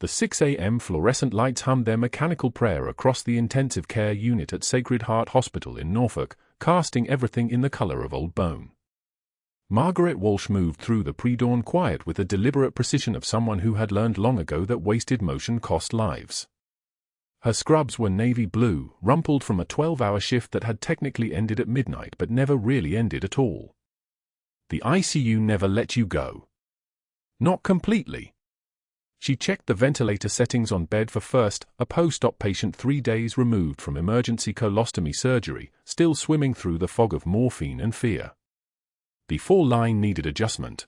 The 6 a.m. fluorescent lights hummed their mechanical prayer across the intensive care unit at Sacred Heart Hospital in Norfolk, casting everything in the color of old bone. Margaret Walsh moved through the pre-dawn quiet with the deliberate precision of someone who had learned long ago that wasted motion cost lives. Her scrubs were navy blue, rumpled from a 12-hour shift that had technically ended at midnight but never really ended at all. The ICU never let you go. Not completely. She checked the ventilator settings on bed for first, a post-op patient 3 days removed from emergency colostomy surgery, still swimming through the fog of morphine and fear. The four-line needed adjustment.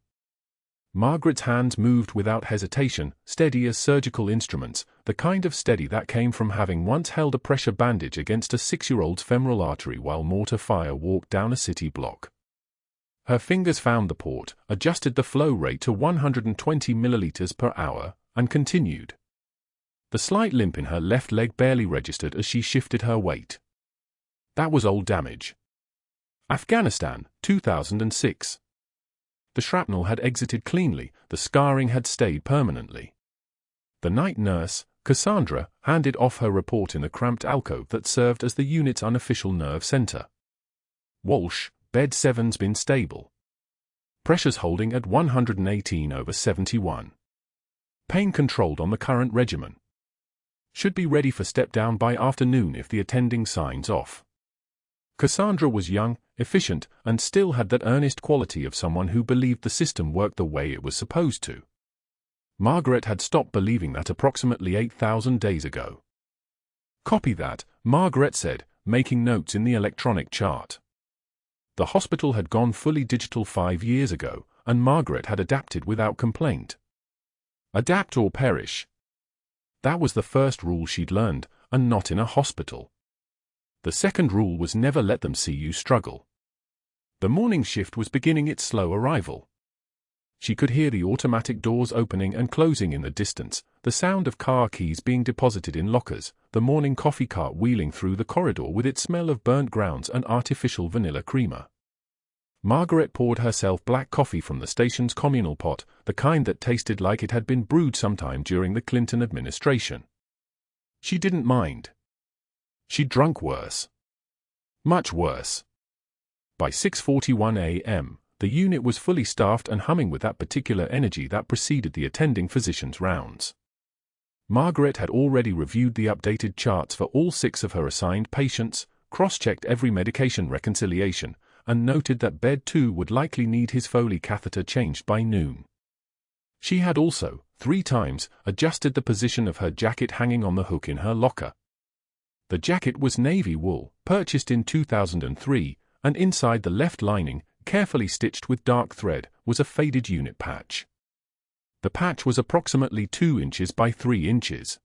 Margaret's hands moved without hesitation, steady as surgical instruments, the kind of steady that came from having once held a pressure bandage against a 6-year-old's femoral artery while mortar fire walked down a city block. Her fingers found the port, adjusted the flow rate to 120 milliliters per hour, and continued. The slight limp in her left leg barely registered as she shifted her weight. That was old damage. Afghanistan, 2006. The shrapnel had exited cleanly, the scarring had stayed permanently. The night nurse, Cassandra, handed off her report in the cramped alcove that served as the unit's unofficial nerve center. Walsh, bed 7's been stable. Pressures holding at 118/71. Pain controlled on the current regimen. Should be ready for step down by afternoon if the attending signs off. Cassandra was young, efficient, and still had that earnest quality of someone who believed the system worked the way it was supposed to. Margaret had stopped believing that approximately 8,000 days ago. Copy that, Margaret said, making notes in the electronic chart. The hospital had gone fully digital 5 years ago, and Margaret had adapted without complaint. Adapt or perish. That was the first rule she'd learned, and not in a hospital. The second rule was never let them see you struggle. The morning shift was beginning its slow arrival. She could hear the automatic doors opening and closing in the distance, the sound of car keys being deposited in lockers, the morning coffee cart wheeling through the corridor with its smell of burnt grounds and artificial vanilla creamer. Margaret poured herself black coffee from the station's communal pot, the kind that tasted like it had been brewed sometime during the Clinton administration. She didn't mind. She'd drunk worse. Much worse. By 6:41 a.m., the unit was fully staffed and humming with that particular energy that preceded the attending physician's rounds. Margaret had already reviewed the updated charts for all 6 of her assigned patients, cross-checked every medication reconciliation, and noted that bed 2 would likely need his Foley catheter changed by noon. She had also, 3 times, adjusted the position of her jacket hanging on the hook in her locker. The jacket was navy wool, purchased in 2003, and inside the left lining, carefully stitched with dark thread, was a faded unit patch. The patch was approximately 2 inches by 3 inches.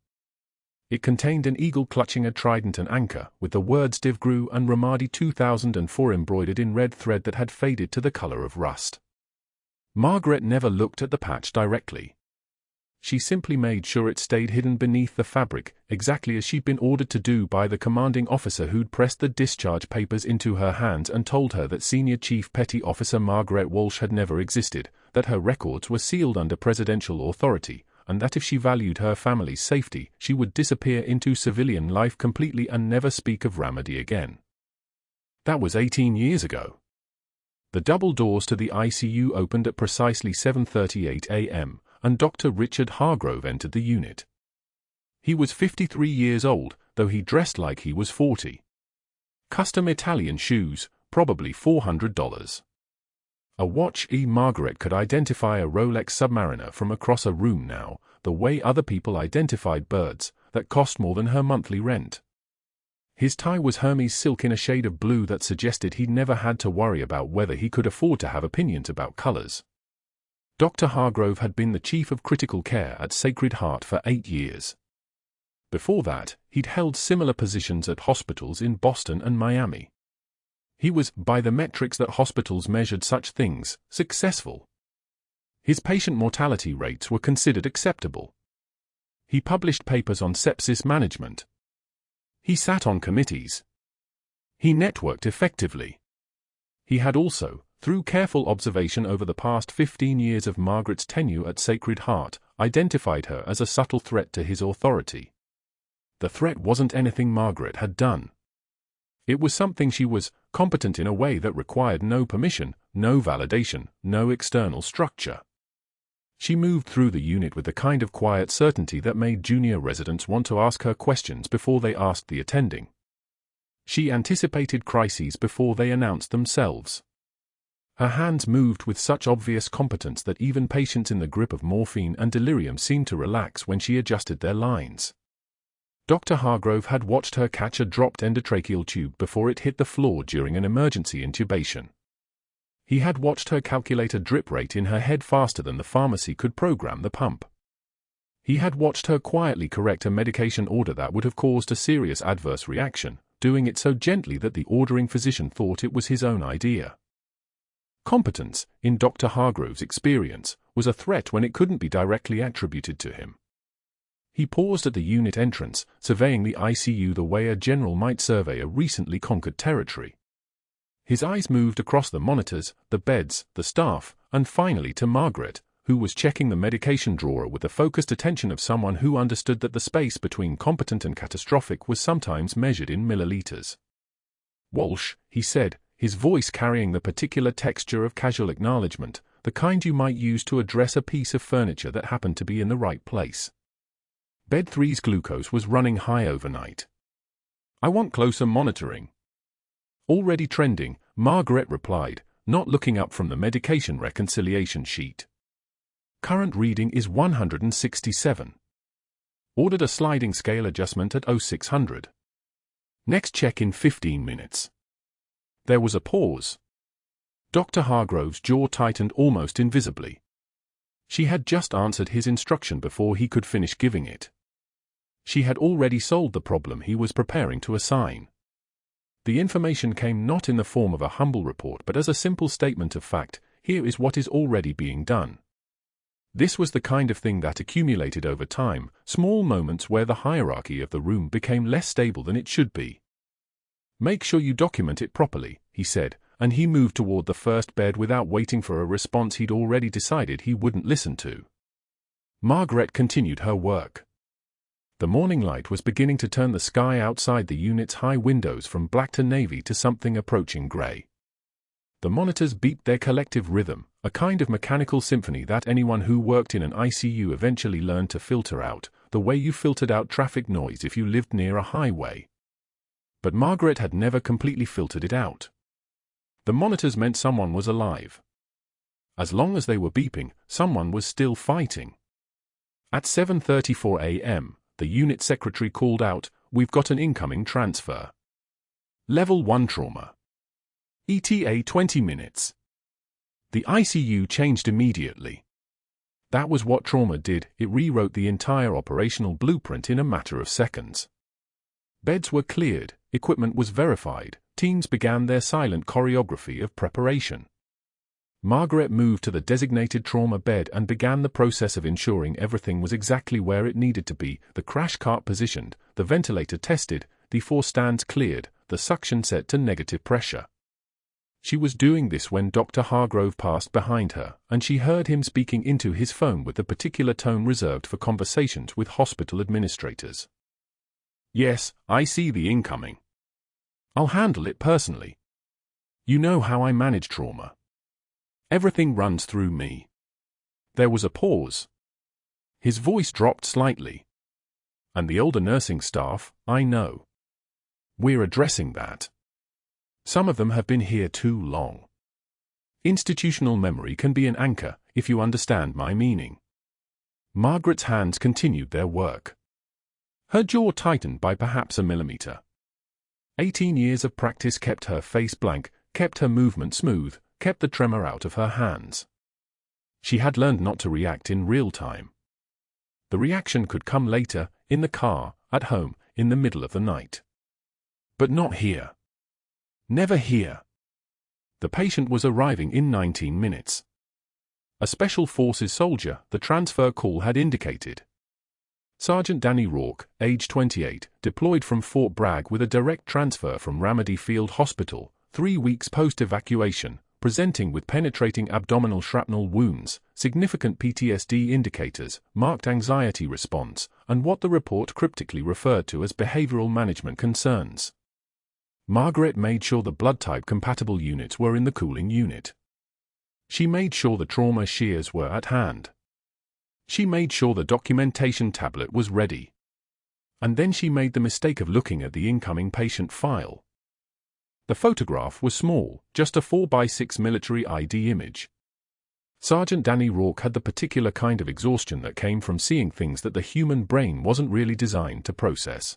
It contained an eagle clutching a trident and anchor, with the words Divgru and Ramadi 2004 embroidered in red thread that had faded to the color of rust. Margaret never looked at the patch directly. She simply made sure it stayed hidden beneath the fabric, exactly as she'd been ordered to do by the commanding officer who'd pressed the discharge papers into her hands and told her that Senior Chief Petty Officer Margaret Walsh had never existed, that her records were sealed under presidential authority, and that if she valued her family's safety, she would disappear into civilian life completely and never speak of Ramadi again. That was 18 years ago. The double doors to the ICU opened at precisely 7:38 a.m., and Dr. Richard Hargrove entered the unit. He was 53 years old, though he dressed like he was 40. Custom Italian shoes, probably $400. A watch. Margaret could identify a Rolex Submariner from across a room now, the way other people identified birds, that cost more than her monthly rent. His tie was Hermes silk in a shade of blue that suggested he'd never had to worry about whether he could afford to have opinions about colors. Dr. Hargrove had been the chief of critical care at Sacred Heart for 8 years. Before that, he'd held similar positions at hospitals in Boston and Miami. He was, by the metrics that hospitals measured such things, successful. His patient mortality rates were considered acceptable. He published papers on sepsis management. He sat on committees. He networked effectively. He had also, through careful observation over the past 15 years of Margaret's tenure at Sacred Heart, identified her as a subtle threat to his authority. The threat wasn't anything Margaret had done. It was something she was competent in a way that required no permission, no validation, no external structure. She moved through the unit with the kind of quiet certainty that made junior residents want to ask her questions before they asked the attending. She anticipated crises before they announced themselves. Her hands moved with such obvious competence that even patients in the grip of morphine and delirium seemed to relax when she adjusted their lines. Dr. Hargrove had watched her catch a dropped endotracheal tube before it hit the floor during an emergency intubation. He had watched her calculate a drip rate in her head faster than the pharmacy could program the pump. He had watched her quietly correct a medication order that would have caused a serious adverse reaction, doing it so gently that the ordering physician thought it was his own idea. Competence, in Dr. Hargrove's experience, was a threat when it couldn't be directly attributed to him. He paused at the unit entrance, surveying the ICU the way a general might survey a recently conquered territory. His eyes moved across the monitors, the beds, the staff, and finally to Margaret, who was checking the medication drawer with the focused attention of someone who understood that the space between competent and catastrophic was sometimes measured in milliliters. "Walsh," he said, his voice carrying the particular texture of casual acknowledgement, the kind you might use to address a piece of furniture that happened to be in the right place. Bed 3's glucose was running high overnight. "I want closer monitoring." "Already trending," Margaret replied, not looking up from the medication reconciliation sheet. "Current reading is 167. Ordered a sliding scale adjustment at 0600. Next check in 15 minutes. There was a pause. Dr. Hargrove's jaw tightened almost invisibly. She had just answered his instruction before he could finish giving it. She had already solved the problem he was preparing to assign. The information came not in the form of a humble report but as a simple statement of fact: here is what is already being done. This was the kind of thing that accumulated over time, small moments where the hierarchy of the room became less stable than it should be. "Make sure you document it properly," he said, and he moved toward the first bed without waiting for a response he'd already decided he wouldn't listen to. Margaret continued her work. The morning light was beginning to turn the sky outside the unit's high windows from black to navy to something approaching gray. The monitors beeped their collective rhythm, a kind of mechanical symphony that anyone who worked in an ICU eventually learned to filter out, the way you filtered out traffic noise if you lived near a highway. But Margaret had never completely filtered it out. The monitors meant someone was alive. As long as they were beeping, someone was still fighting. At 7:34 a.m., the unit secretary called out, "We've got an incoming transfer. Level 1 trauma. ETA 20 minutes. The ICU changed immediately. That was what trauma did, it rewrote the entire operational blueprint in a matter of seconds. Beds were cleared, equipment was verified, teams began their silent choreography of preparation. Margaret moved to the designated trauma bed and began the process of ensuring everything was exactly where it needed to be: the crash cart positioned, the ventilator tested, the 4 stands cleared, the suction set to negative pressure. She was doing this when Dr. Hargrove passed behind her, and she heard him speaking into his phone with the particular tone reserved for conversations with hospital administrators. "Yes, I see the incoming. I'll handle it personally. You know how I manage trauma. Everything runs through me." There was a pause. His voice dropped slightly. "And the older nursing staff, I know. We're addressing that. Some of them have been here too long. Institutional memory can be an anchor, if you understand my meaning." Margaret's hands continued their work. Her jaw tightened by perhaps a millimeter. 18 years of practice kept her face blank, kept her movement smooth, kept the tremor out of her hands. She had learned not to react in real time. The reaction could come later, in the car, at home, in the middle of the night. But not here. Never here. The patient was arriving in 19 minutes. A Special Forces soldier, the transfer call had indicated. Sergeant Danny Rourke, age 28, deployed from Fort Bragg with a direct transfer from Ramadi Field Hospital, 3 weeks post-evacuation, presenting with penetrating abdominal shrapnel wounds, significant PTSD indicators, marked anxiety response, and what the report cryptically referred to as behavioral management concerns. Margaret made sure the blood-type-compatible units were in the cooling unit. She made sure the trauma shears were at hand. She made sure the documentation tablet was ready. And then she made the mistake of looking at the incoming patient file. The photograph was small, just a 4x6 military ID image. Sergeant Danny Rourke had the particular kind of exhaustion that came from seeing things that the human brain wasn't really designed to process.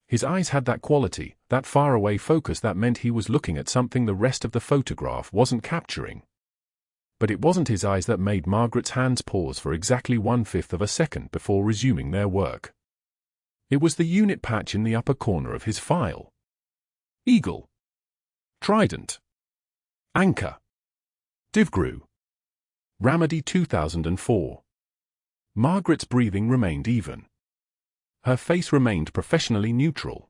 His eyes had that quality, that faraway focus that meant he was looking at something the rest of the photograph wasn't capturing. But it wasn't his eyes that made Margaret's hands pause for exactly 1/5 of a second before resuming their work. It was the unit patch in the upper corner of his file. Eagle. Trident. Anchor. Divgru. Ramadi 2004. Margaret's breathing remained even. Her face remained professionally neutral.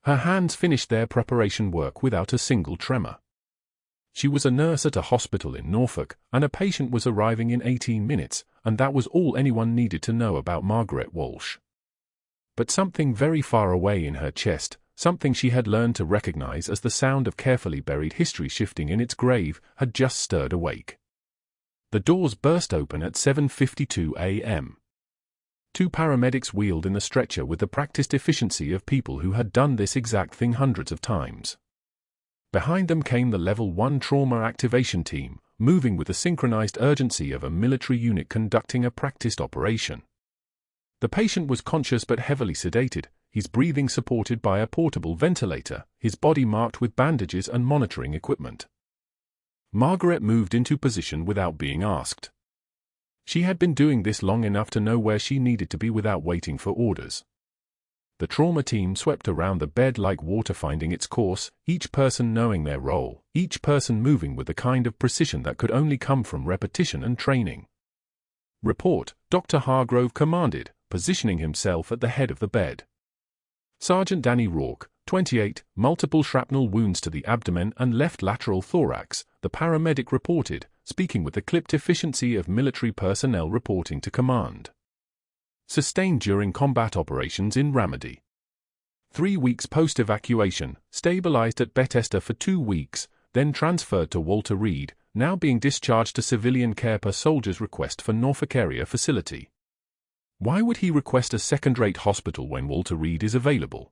Her hands finished their preparation work without a single tremor. She was a nurse at a hospital in Norfolk, and a patient was arriving in 18 minutes, and that was all anyone needed to know about Margaret Walsh. But something very far away in her chest, something she had learned to recognize as the sound of carefully buried history shifting in its grave, had just stirred awake. The doors burst open at 7:52 a.m. 2 paramedics wheeled in the stretcher with the practiced efficiency of people who had done this exact thing hundreds of times. Behind them came the Level 1 trauma activation team, moving with the synchronized urgency of a military unit conducting a practiced operation. The patient was conscious but heavily sedated, his breathing supported by a portable ventilator, his body marked with bandages and monitoring equipment. Margaret moved into position without being asked. She had been doing this long enough to know where she needed to be without waiting for orders. The trauma team swept around the bed like water finding its course, each person knowing their role, each person moving with the kind of precision that could only come from repetition and training. "Report," Dr. Hargrove commanded, positioning himself at the head of the bed. Sergeant Danny Rourke, 28, multiple shrapnel wounds to the abdomen and left lateral thorax, the paramedic reported, speaking with the clipped efficiency of military personnel reporting to command. Sustained during combat operations in Ramadi. 3 weeks post-evacuation, stabilized at Bethesda for 2 weeks, then transferred to Walter Reed, now being discharged to civilian care per soldier's request for Norfolk area facility. Why would he request a second-rate hospital when Walter Reed is available?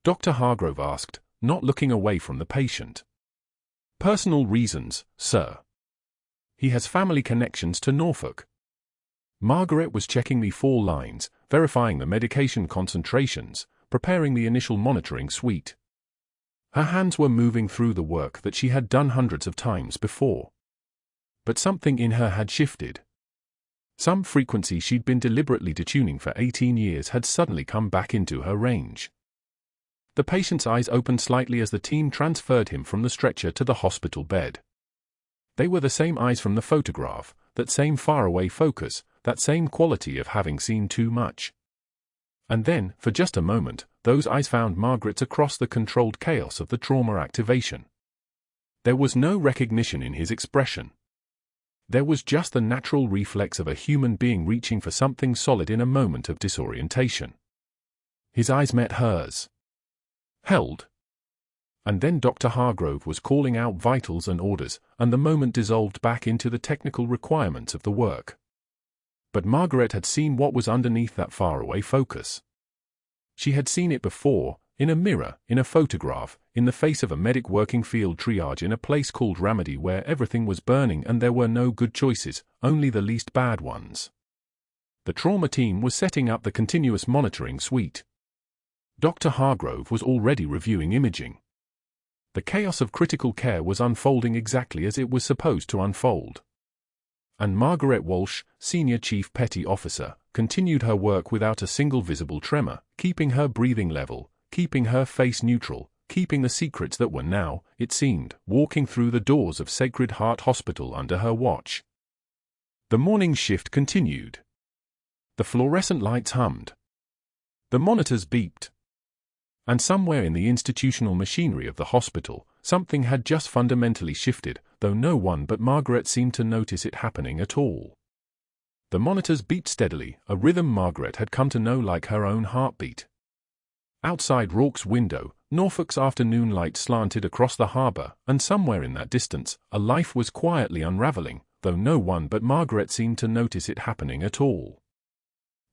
Dr. Hargrove asked, not looking away from the patient. Personal reasons, sir. He has family connections to Norfolk. Margaret was checking the 4 lines, verifying the medication concentrations, preparing the initial monitoring suite. Her hands were moving through the work that she had done hundreds of times before. But something in her had shifted. Some frequency she'd been deliberately detuning for 18 years had suddenly come back into her range. The patient's eyes opened slightly as the team transferred him from the stretcher to the hospital bed. They were the same eyes from the photograph, that same faraway focus, that same quality of having seen too much. And then, for just a moment, those eyes found Margaret's across the controlled chaos of the trauma activation. There was no recognition in his expression. There was just the natural reflex of a human being reaching for something solid in a moment of disorientation. His eyes met hers. Held. And then Dr. Hargrove was calling out vitals and orders, and the moment dissolved back into the technical requirements of the work. But Margaret had seen what was underneath that faraway focus. She had seen it before, in a mirror, in a photograph, in the face of a medic working field triage in a place called Ramadi where everything was burning and there were no good choices, only the least bad ones. The trauma team was setting up the continuous monitoring suite. Dr. Hargrove was already reviewing imaging. The chaos of critical care was unfolding exactly as it was supposed to unfold. And Margaret Walsh, Senior Chief Petty Officer, continued her work without a single visible tremor, keeping her breathing level, keeping her face neutral, keeping the secrets that were now, it seemed, walking through the doors of Sacred Heart Hospital under her watch. The morning shift continued. The fluorescent lights hummed. The monitors beeped. And somewhere in the institutional machinery of the hospital, something had just fundamentally shifted, though no one but Margaret seemed to notice it happening at all. The monitors beat steadily, a rhythm Margaret had come to know like her own heartbeat. Outside Rourke's window, Norfolk's afternoon light slanted across the harbour, and somewhere in that distance, a life was quietly unravelling, though no one but Margaret seemed to notice it happening at all.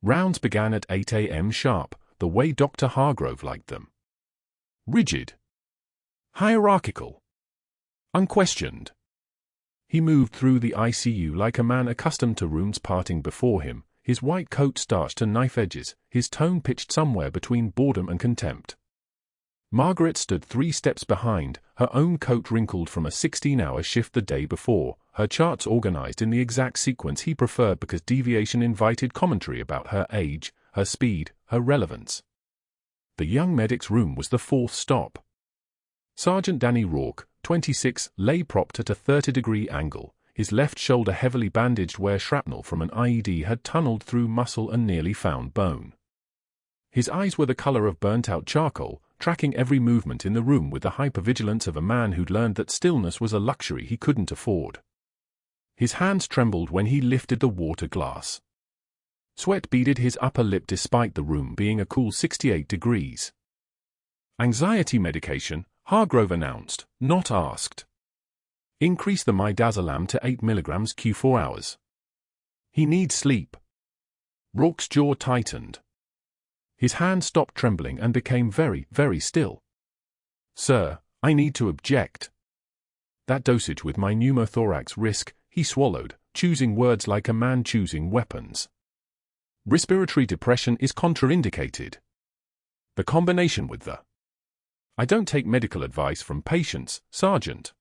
Rounds began at 8 a.m. sharp, the way Dr. Hargrove liked them. Rigid. Hierarchical. Unquestioned. He moved through the ICU like a man accustomed to rooms parting before him, his white coat starched to knife edges, his tone pitched somewhere between boredom and contempt. Margaret stood 3 steps behind, her own coat wrinkled from a 16-hour shift the day before, her charts organized in the exact sequence he preferred because deviation invited commentary about her age, her speed, her relevance. The young medic's room was the 4th stop. Sergeant Danny Rourke, 26, lay propped at a 30-degree angle, his left shoulder heavily bandaged where shrapnel from an IED had tunneled through muscle and nearly found bone. His eyes were the color of burnt-out charcoal, tracking every movement in the room with the hypervigilance of a man who'd learned that stillness was a luxury he couldn't afford. His hands trembled when he lifted the water glass. Sweat beaded his upper lip despite the room being a cool 68 degrees. Anxiety medication, Hargrove announced, not asked. Increase the midazolam to 8 mg q4 hours. He needs sleep. Rourke's jaw tightened. His hand stopped trembling and became very, very still. Sir, I need to object. That dosage with my pneumothorax risk, he swallowed, choosing words like a man choosing weapons. Respiratory depression is contraindicated. The combination with the... I don't take medical advice from patients, Sergeant.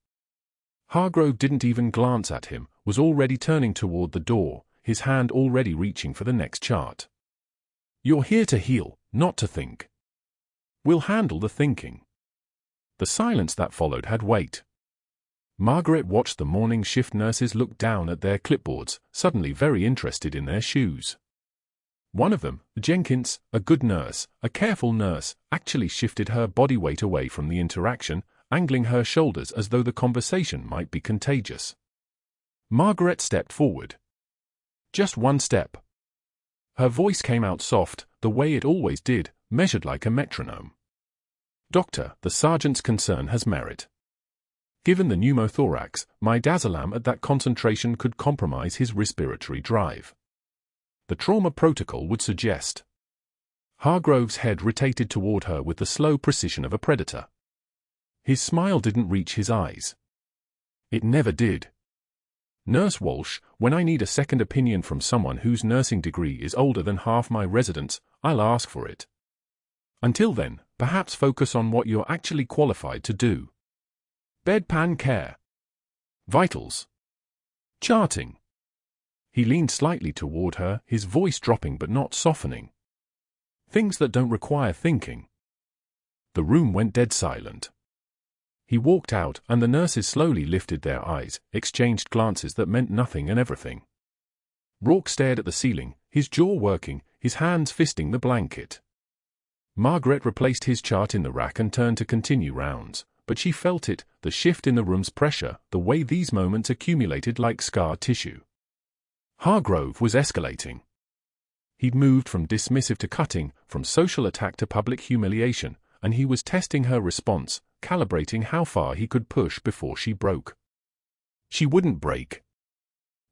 Hargrove didn't even glance at him, was already turning toward the door, his hand already reaching for the next chart. You're here to heal, not to think. We'll handle the thinking. The silence that followed had weight. Margaret watched the morning shift nurses look down at their clipboards, suddenly very interested in their shoes. One of them, Jenkins, a good nurse, a careful nurse, actually shifted her body weight away from the interaction, angling her shoulders as though the conversation might be contagious. Margaret stepped forward. Just one step. Her voice came out soft, the way it always did, measured like a metronome. Doctor, the sergeant's concern has merit. Given the pneumothorax, midazolam at that concentration could compromise his respiratory drive. The trauma protocol would suggest. Hargrove's head rotated toward her with the slow precision of a predator. His smile didn't reach his eyes. It never did. Nurse Walsh, when I need a second opinion from someone whose nursing degree is older than half my residents, I'll ask for it. Until then, perhaps focus on what you're actually qualified to do. Bedpan care. Vitals. Charting. He leaned slightly toward her, his voice dropping but not softening. Things that don't require thinking. The room went dead silent. He walked out, and the nurses slowly lifted their eyes, exchanged glances that meant nothing and everything. Rourke stared at the ceiling, his jaw working, his hands fisting the blanket. Margaret replaced his chart in the rack and turned to continue rounds, but she felt it, the shift in the room's pressure, the way these moments accumulated like scar tissue. Hargrove was escalating. He'd moved from dismissive to cutting, from social attack to public humiliation, and he was testing her response, calibrating how far he could push before she broke. She wouldn't break.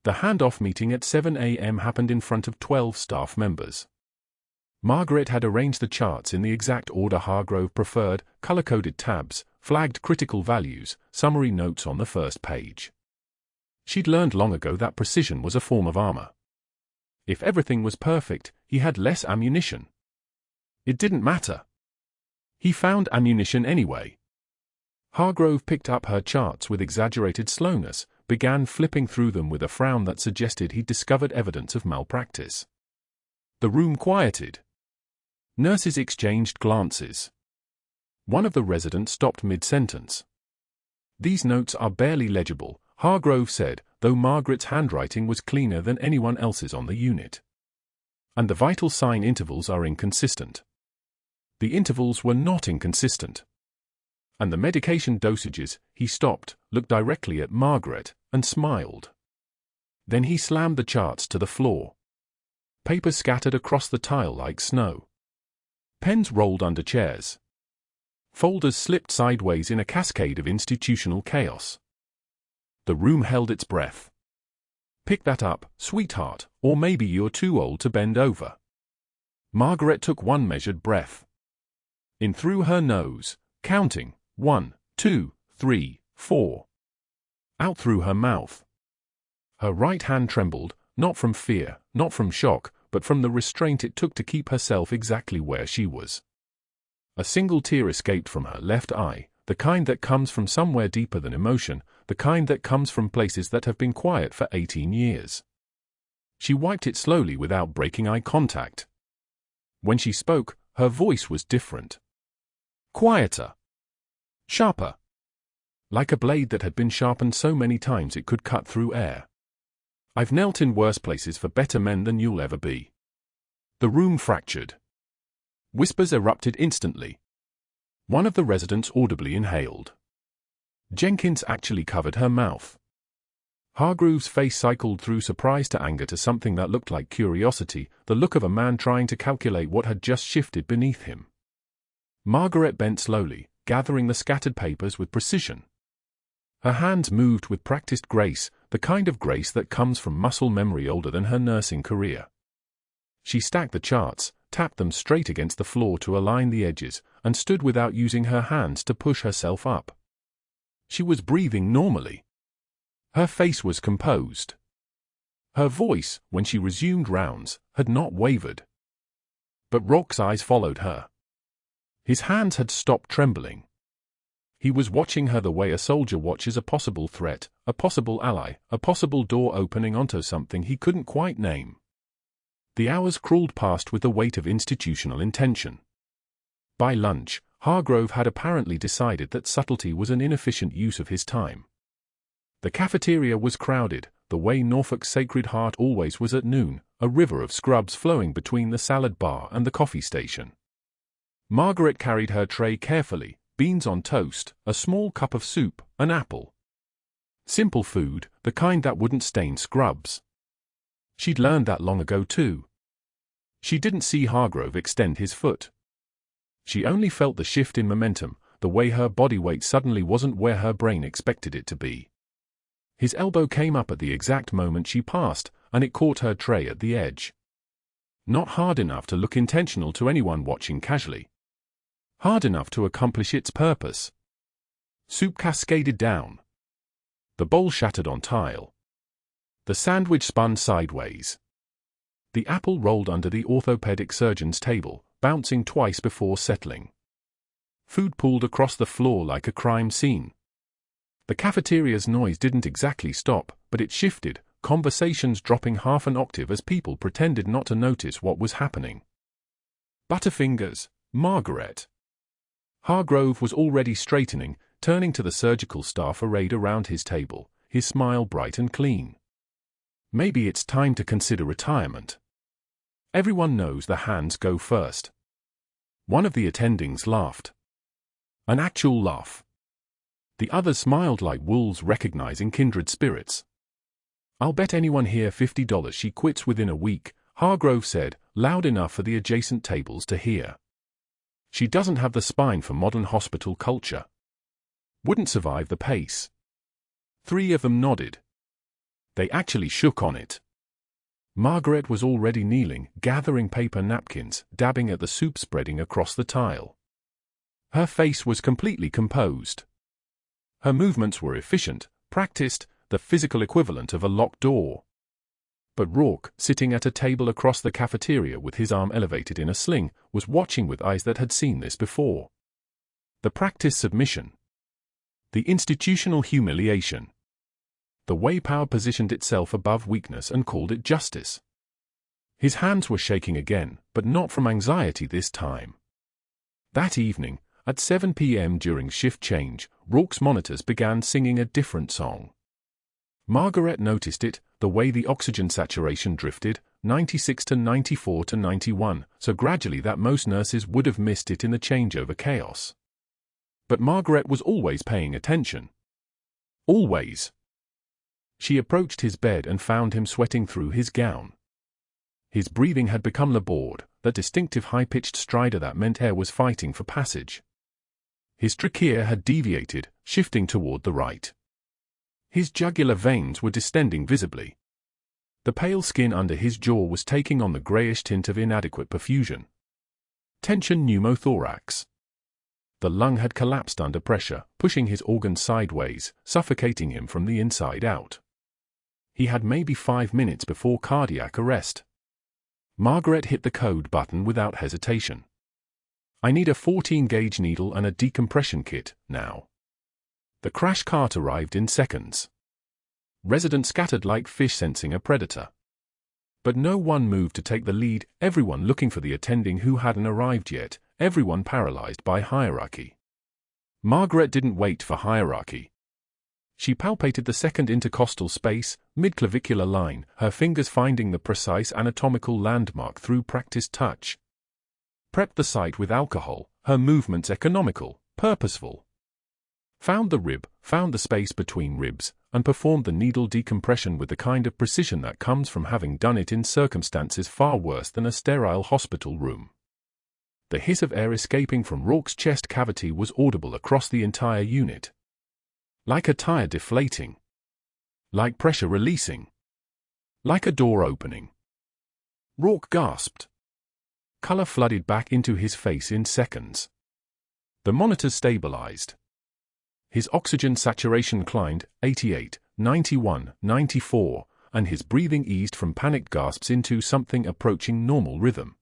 The handoff meeting at 7 a.m. happened in front of 12 staff members. Margaret had arranged the charts in the exact order Hargrove preferred, color-coded tabs, flagged critical values, summary notes on the first page. She'd learned long ago that precision was a form of armor. If everything was perfect, he had less ammunition. It didn't matter. He found ammunition anyway. Hargrove picked up her charts with exaggerated slowness, began flipping through them with a frown that suggested he'd discovered evidence of malpractice. The room quieted. Nurses exchanged glances. One of the residents stopped mid-sentence. These notes are barely legible, Hargrove said, though Margaret's handwriting was cleaner than anyone else's on the unit. And the vital sign intervals are inconsistent. The intervals were not inconsistent. And the medication dosages. He stopped, looked directly at Margaret, and smiled. Then he slammed the charts to the floor. Papers scattered across the tile like snow. Pens rolled under chairs. Folders slipped sideways in a cascade of institutional chaos. The room held its breath. "Pick that up, sweetheart, or maybe you're too old to bend over." Margaret took one measured breath. In through her nose, counting 1, 2, 3, 4. Out through her mouth. Her right hand trembled, not from fear, not from shock, but from the restraint it took to keep herself exactly where she was. A single tear escaped from her left eye, the kind that comes from somewhere deeper than emotion, the kind that comes from places that have been quiet for 18 years. She wiped it slowly without breaking eye contact. When she spoke, her voice was different. Quieter. Sharper. Like a blade that had been sharpened so many times it could cut through air. "I've knelt in worse places for better men than you'll ever be." The room fractured. Whispers erupted instantly. One of the residents audibly inhaled. Jenkins actually covered her mouth. Hargrove's face cycled through surprise to anger to something that looked like curiosity, the look of a man trying to calculate what had just shifted beneath him. Margaret bent slowly, gathering the scattered papers with precision. Her hands moved with practiced grace, the kind of grace that comes from muscle memory older than her nursing career. She stacked the charts, tapped them straight against the floor to align the edges, and stood without using her hands to push herself up. She was breathing normally. Her face was composed. Her voice, when she resumed rounds, had not wavered. But Rock's eyes followed her. His hands had stopped trembling. He was watching her the way a soldier watches a possible threat, a possible ally, a possible door opening onto something he couldn't quite name. The hours crawled past with the weight of institutional intention. By lunch, Hargrove had apparently decided that subtlety was an inefficient use of his time. The cafeteria was crowded, the way Norfolk's Sacred Heart always was at noon, a river of scrubs flowing between the salad bar and the coffee station. Margaret carried her tray carefully, beans on toast, a small cup of soup, an apple. Simple food, the kind that wouldn't stain scrubs. She'd learned that long ago too. She didn't see Hargrove extend his foot. She only felt the shift in momentum, the way her body weight suddenly wasn't where her brain expected it to be. His elbow came up at the exact moment she passed, and it caught her tray at the edge. Not hard enough to look intentional to anyone watching casually. Hard enough to accomplish its purpose. Soup cascaded down. The bowl shattered on tile. The sandwich spun sideways. The apple rolled under the orthopedic surgeon's table, bouncing twice before settling. Food pooled across the floor like a crime scene. The cafeteria's noise didn't exactly stop, but it shifted, conversations dropping half an octave as people pretended not to notice what was happening. Butterfingers, Margaret. Hargrove was already straightening, turning to the surgical staff arrayed around his table, his smile bright and clean. Maybe it's time to consider retirement. Everyone knows the hands go first. One of the attendings laughed. An actual laugh. The others smiled like wolves recognizing kindred spirits. "I'll bet anyone here $50 she quits within a week," Hargrove said, loud enough for the adjacent tables to hear. "She doesn't have the spine for modern hospital culture. Wouldn't survive the pace." 3 of them nodded. They actually shook on it. Margaret was already kneeling, gathering paper napkins, dabbing at the soup spreading across the tile. Her face was completely composed. Her movements were efficient, practiced, the physical equivalent of a locked door. But Rourke, sitting at a table across the cafeteria with his arm elevated in a sling, was watching with eyes that had seen this before. The practice submission. The institutional humiliation. The way power positioned itself above weakness and called it justice. His hands were shaking again, but not from anxiety this time. That evening, at 7 p.m. during shift change, Rourke's monitors began singing a different song. Margaret noticed it, the way the oxygen saturation drifted, 96 to 94 to 91, so gradually that most nurses would have missed it in the changeover chaos. But Margaret was always paying attention. Always. She approached his bed and found him sweating through his gown. His breathing had become labored, that distinctive high-pitched stridor that meant air was fighting for passage. His trachea had deviated, shifting toward the right. His jugular veins were distending visibly. The pale skin under his jaw was taking on the grayish tint of inadequate perfusion. Tension pneumothorax. The lung had collapsed under pressure, pushing his organs sideways, suffocating him from the inside out. He had maybe 5 minutes before cardiac arrest. Margaret hit the code button without hesitation. I need a 14-gauge needle and a decompression kit, now. The crash cart arrived in seconds. Residents scattered like fish sensing a predator. But no one moved to take the lead, everyone looking for the attending who hadn't arrived yet, everyone paralyzed by hierarchy. Margaret didn't wait for hierarchy. She palpated the second intercostal space, mid-clavicular line, her fingers finding the precise anatomical landmark through practiced touch. Prepped the site with alcohol, her movements economical, purposeful. Found the rib, found the space between ribs, and performed the needle decompression with the kind of precision that comes from having done it in circumstances far worse than a sterile hospital room. The hiss of air escaping from Rourke's chest cavity was audible across the entire unit. Like a tire deflating. Like pressure releasing. Like a door opening. Rourke gasped. Color flooded back into his face in seconds. The monitors stabilized. His oxygen saturation climbed, 88, 91, 94, and his breathing eased from panicked gasps into something approaching normal rhythm.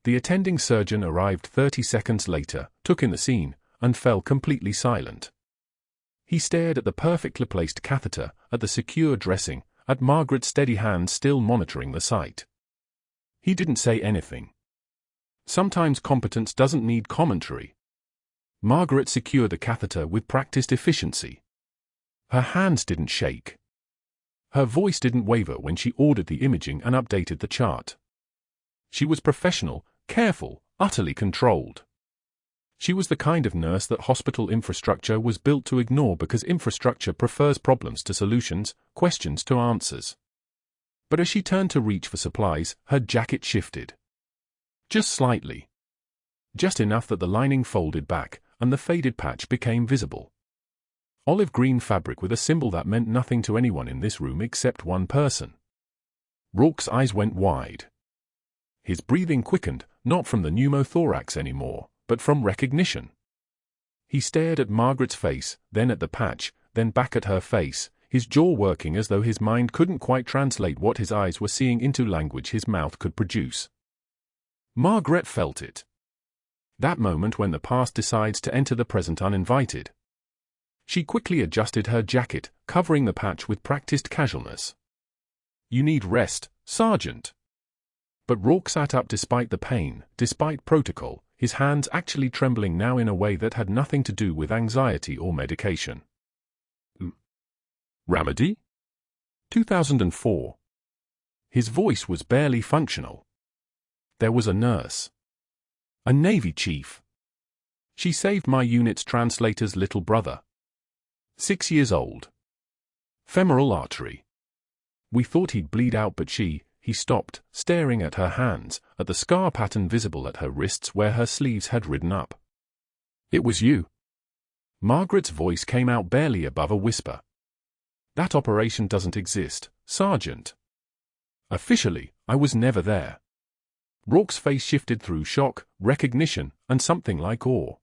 The attending surgeon arrived 30 seconds later, took in the scene, and fell completely silent. He stared at the perfectly placed catheter, at the secure dressing, at Margaret's steady hand still monitoring the site. He didn't say anything. Sometimes competence doesn't need commentary. Margaret secured the catheter with practiced efficiency. Her hands didn't shake. Her voice didn't waver when she ordered the imaging and updated the chart. She was professional, careful, utterly controlled. She was the kind of nurse that hospital infrastructure was built to ignore because infrastructure prefers problems to solutions, questions to answers. But as she turned to reach for supplies, her jacket shifted. Just slightly. Just enough that the lining folded back, and the faded patch became visible. Olive green fabric with a symbol that meant nothing to anyone in this room except one person. Rourke's eyes went wide. His breathing quickened, not from the pneumothorax anymore, but from recognition. He stared at Margaret's face, then at the patch, then back at her face, his jaw working as though his mind couldn't quite translate what his eyes were seeing into language his mouth could produce. Margaret felt it. That moment when the past decides to enter the present uninvited. She quickly adjusted her jacket, covering the patch with practiced casualness. "You need rest, Sergeant." But Rourke sat up despite the pain, despite protocol, his hands actually trembling now in a way that had nothing to do with anxiety or medication. Remedy? 2004. His voice was barely functional. There was a nurse. A Navy chief. She saved my unit's translator's little brother. 6 years old. Femoral artery. We thought he'd bleed out but he stopped, staring at her hands, at the scar pattern visible at her wrists where her sleeves had ridden up. "It was you." Margaret's voice came out barely above a whisper. "That operation doesn't exist, Sergeant." "Officially, I was never there." Rourke's face shifted through shock, recognition, and something like awe.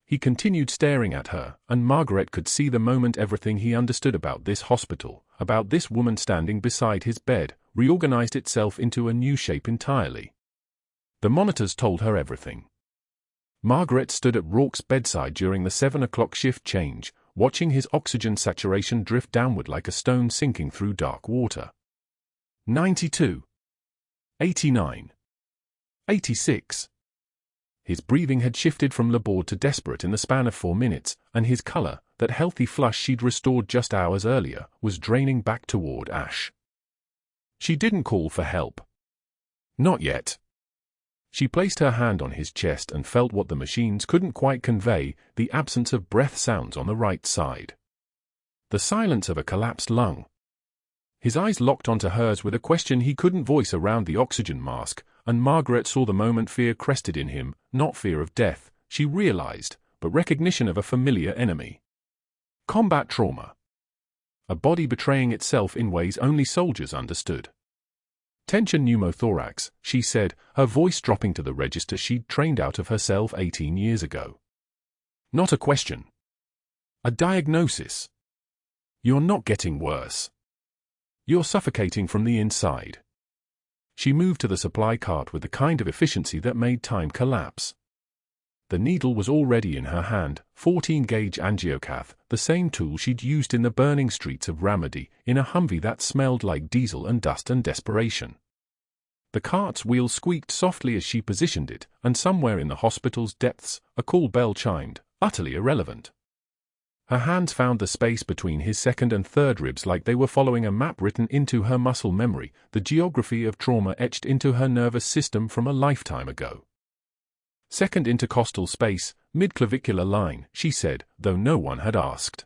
He continued staring at her, and Margaret could see the moment everything he understood about this hospital, about this woman standing beside his bed, reorganized itself into a new shape entirely. The monitors told her everything. Margaret stood at Rourke's bedside during the 7 o'clock shift change, watching his oxygen saturation drift downward like a stone sinking through dark water. 92. 89. 86. His breathing had shifted from labored to desperate in the span of 4 minutes, and his color, that healthy flush she'd restored just hours earlier, was draining back toward ash. She didn't call for help. Not yet. She placed her hand on his chest and felt what the machines couldn't quite convey, the absence of breath sounds on the right side. The silence of a collapsed lung. His eyes locked onto hers with a question he couldn't voice around the oxygen mask, and Margaret saw the moment fear crested in him, not fear of death, she realized, but recognition of a familiar enemy. Combat trauma. A body betraying itself in ways only soldiers understood. Tension pneumothorax, she said, her voice dropping to the register she'd trained out of herself 18 years ago. Not a question. A diagnosis. You're not getting worse. You're suffocating from the inside. She moved to the supply cart with the kind of efficiency that made time collapse. The needle was already in her hand, 14-gauge angiocath, the same tool she'd used in the burning streets of Ramadi, in a Humvee that smelled like diesel and dust and desperation. The cart's wheels squeaked softly as she positioned it, and somewhere in the hospital's depths, a call bell chimed, utterly irrelevant. Her hands found the space between his second and third ribs like they were following a map written into her muscle memory, the geography of trauma etched into her nervous system from a lifetime ago. Second intercostal space, mid-clavicular line, she said, though no one had asked.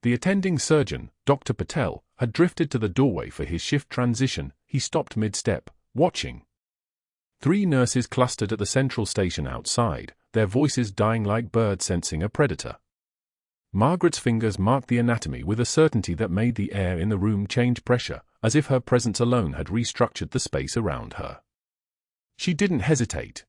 The attending surgeon, Dr. Patel, had drifted to the doorway for his shift transition. He stopped mid-step, watching. 3 nurses clustered at the central station outside, their voices dying like birds sensing a predator. Margaret's fingers marked the anatomy with a certainty that made the air in the room change pressure, as if her presence alone had restructured the space around her. She didn't hesitate.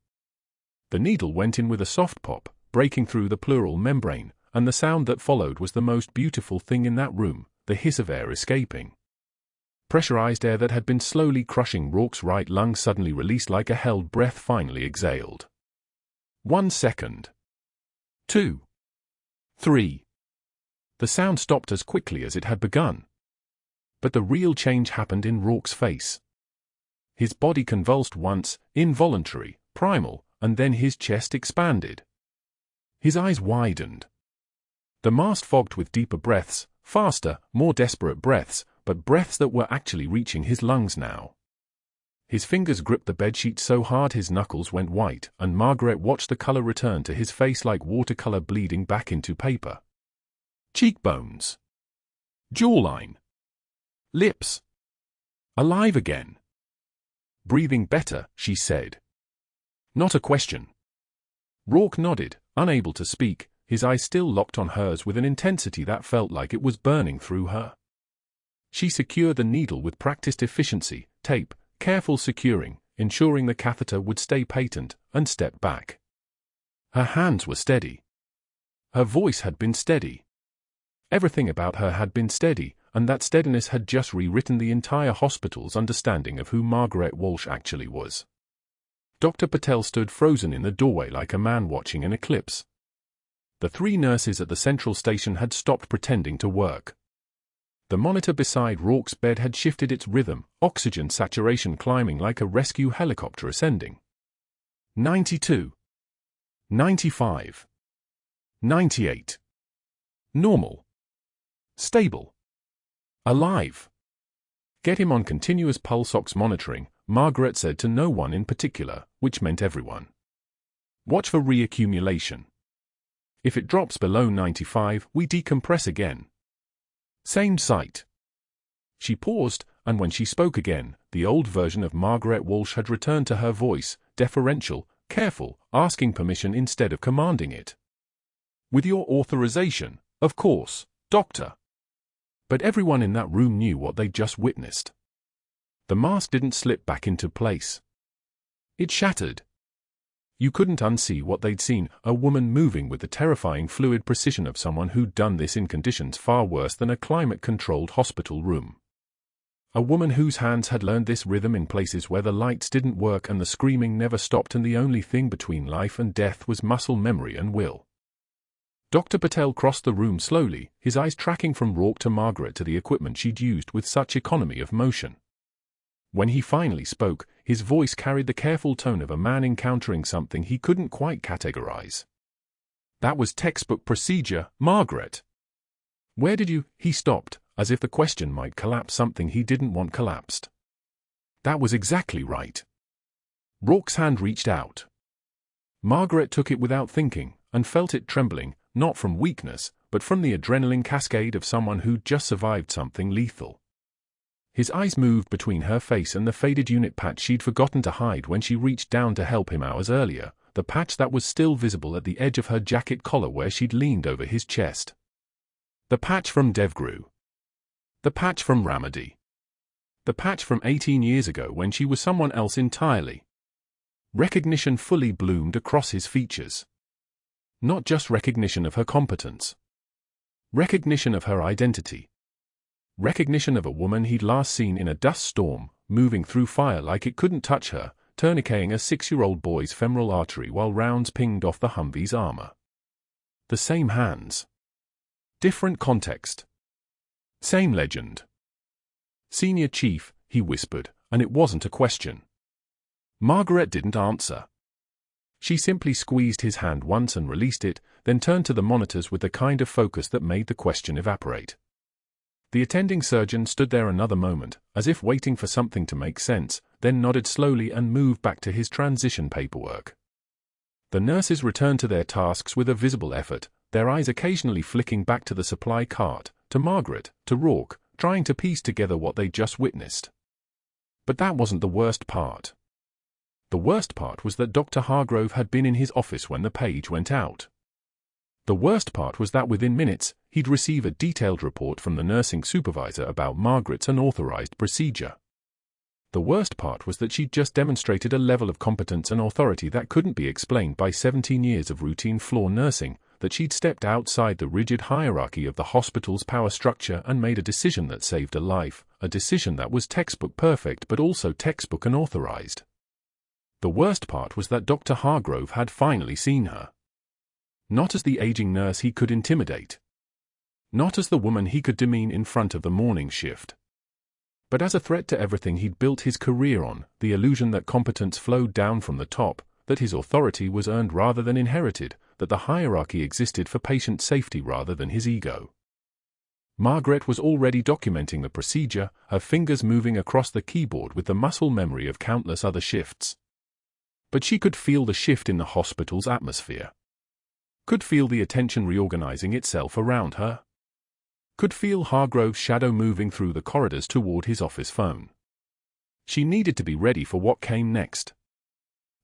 The needle went in with a soft pop, breaking through the pleural membrane, and the sound that followed was the most beautiful thing in that room, the hiss of air escaping. Pressurized air that had been slowly crushing Rourke's right lung suddenly released like a held breath finally exhaled. 1 second. 2. 3. The sound stopped as quickly as it had begun. But the real change happened in Rourke's face. His body convulsed once, involuntary, primal, and then his chest expanded. His eyes widened. The mask fogged with deeper breaths, faster, more desperate breaths, but breaths that were actually reaching his lungs now. His fingers gripped the bedsheet so hard his knuckles went white, and Margaret watched the color return to his face like watercolor bleeding back into paper. Cheekbones. Jawline. Lips. Alive again. Breathing better, she said. Not a question. Rourke nodded, unable to speak, his eyes still locked on hers with an intensity that felt like it was burning through her. She secured the needle with practiced efficiency, tape, careful securing, ensuring the catheter would stay patent, and stepped back. Her hands were steady. Her voice had been steady. Everything about her had been steady, and that steadiness had just rewritten the entire hospital's understanding of who Margaret Walsh actually was. Dr. Patel stood frozen in the doorway like a man watching an eclipse. The 3 nurses at the central station had stopped pretending to work. The monitor beside Rourke's bed had shifted its rhythm, oxygen saturation climbing like a rescue helicopter ascending. 92. 95. 98. Normal. Stable. Alive. Get him on continuous pulse ox monitoring, Margaret said to no one in particular, which meant everyone. Watch for reaccumulation. If it drops below 95, we decompress again. Same site. She paused, and when she spoke again, the old version of Margaret Walsh had returned to her voice, deferential, careful, asking permission instead of commanding it. With your authorization, of course, Doctor. But everyone in that room knew what they'd just witnessed. The mask didn't slip back into place. It shattered. You couldn't unsee what they'd seen, a woman moving with the terrifying fluid precision of someone who'd done this in conditions far worse than a climate-controlled hospital room. A woman whose hands had learned this rhythm in places where the lights didn't work and the screaming never stopped and the only thing between life and death was muscle memory and will. Dr. Patel crossed the room slowly, his eyes tracking from Rourke to Margaret to the equipment she'd used with such economy of motion. When he finally spoke, his voice carried the careful tone of a man encountering something he couldn't quite categorize. That was textbook procedure, Margaret. Where did you? He stopped, as if the question might collapse something he didn't want collapsed. That was exactly right. Rourke's hand reached out. Margaret took it without thinking, and felt it trembling, not from weakness, but from the adrenaline cascade of someone who'd just survived something lethal. His eyes moved between her face and the faded unit patch she'd forgotten to hide when she reached down to help him hours earlier, the patch that was still visible at the edge of her jacket collar where she'd leaned over his chest. The patch from Devgru. The patch from Ramadi. The patch from 18 years ago when she was someone else entirely. Recognition fully bloomed across his features. Not just recognition of her competence. Recognition of her identity. Recognition of a woman he'd last seen in a dust storm, moving through fire like it couldn't touch her, tourniqueting a 6-year-old boy's femoral artery while rounds pinged off the Humvee's armor. The same hands. Different context. Same legend. Senior Chief, he whispered, and it wasn't a question. Margaret didn't answer. She simply squeezed his hand once and released it, then turned to the monitors with the kind of focus that made the question evaporate. The attending surgeon stood there another moment, as if waiting for something to make sense, then nodded slowly and moved back to his transition paperwork. The nurses returned to their tasks with a visible effort, their eyes occasionally flicking back to the supply cart, to Margaret, to Rourke, trying to piece together what they'd just witnessed. But that wasn't the worst part. The worst part was that Dr. Hargrove had been in his office when the page went out. The worst part was that within minutes, he'd receive a detailed report from the nursing supervisor about Margaret's unauthorized procedure. The worst part was that she'd just demonstrated a level of competence and authority that couldn't be explained by 17 years of routine floor nursing, that she'd stepped outside the rigid hierarchy of the hospital's power structure and made a decision that saved a life, a decision that was textbook perfect but also textbook unauthorized. The worst part was that Dr. Hargrove had finally seen her. Not as the aging nurse he could intimidate. Not as the woman he could demean in front of the morning shift. But as a threat to everything he'd built his career on, the illusion that competence flowed down from the top, that his authority was earned rather than inherited, that the hierarchy existed for patient safety rather than his ego. Margaret was already documenting the procedure, her fingers moving across the keyboard with the muscle memory of countless other shifts. But she could feel the shift in the hospital's atmosphere. Could feel the attention reorganizing itself around her. Could feel Hargrove's shadow moving through the corridors toward his office phone. She needed to be ready for what came next.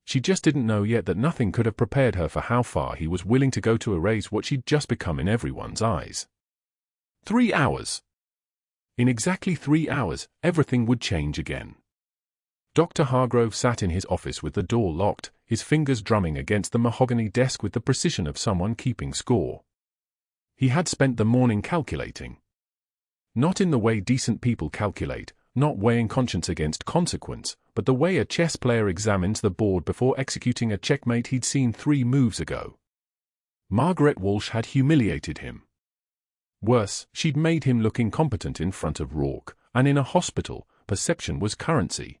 She just didn't know yet that nothing could have prepared her for how far he was willing to go to erase what she'd just become in everyone's eyes. 3 hours. In exactly 3 hours, everything would change again. Dr. Hargrove sat in his office with the door locked, his fingers drumming against the mahogany desk with the precision of someone keeping score. He had spent the morning calculating. Not in the way decent people calculate, not weighing conscience against consequence, but the way a chess player examines the board before executing a checkmate he'd seen 3 moves ago. Margaret Walsh had humiliated him. Worse, she'd made him look incompetent in front of Rourke, and in a hospital, perception was currency.